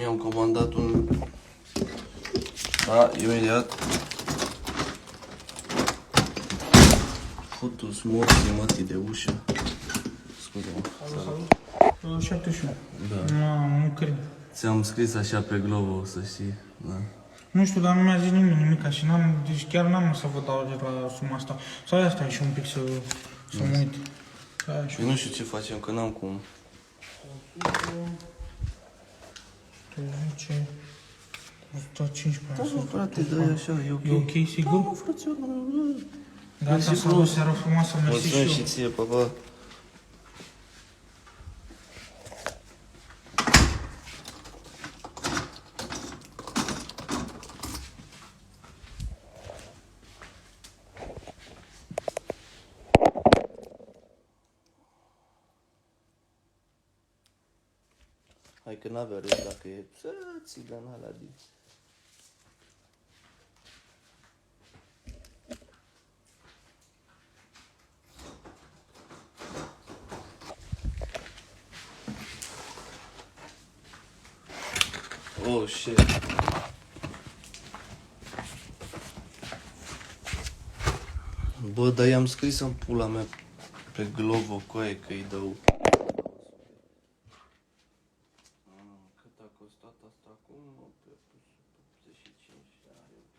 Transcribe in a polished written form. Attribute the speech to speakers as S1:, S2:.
S1: Mi-am comandat un... Da, imediat. Futus morții mătii de ușă. Scuze-mă.
S2: Salut. 71.
S1: Da.
S2: Nu cred.
S1: Ți-am scris așa pe Glovo, să știi. Da.
S2: Nu știu, dar nu mi-a zis nimica și n-am, deci chiar n-am să vă dau de la suma asta. Sau asta e și un pic să mă uit.
S1: Eu nu știu ce facem, că n-am cum.
S2: 10, 115.
S1: Da, mă, frate, dă-i așa, e ok.
S2: E ok, sigur?
S1: Da, mă, frățior, nu.
S2: Gata, să o seară frumoasă, mersi și
S1: Mulțumesc
S2: eu.
S1: și ție, pa, pa. Hai că n-avea râs dacă e țigana la din. Oh, shit. Bă, dar i-am scris în pula mea pe Glovo, coaie, că îi dau. Cât a costat asta acum? 85 de euro.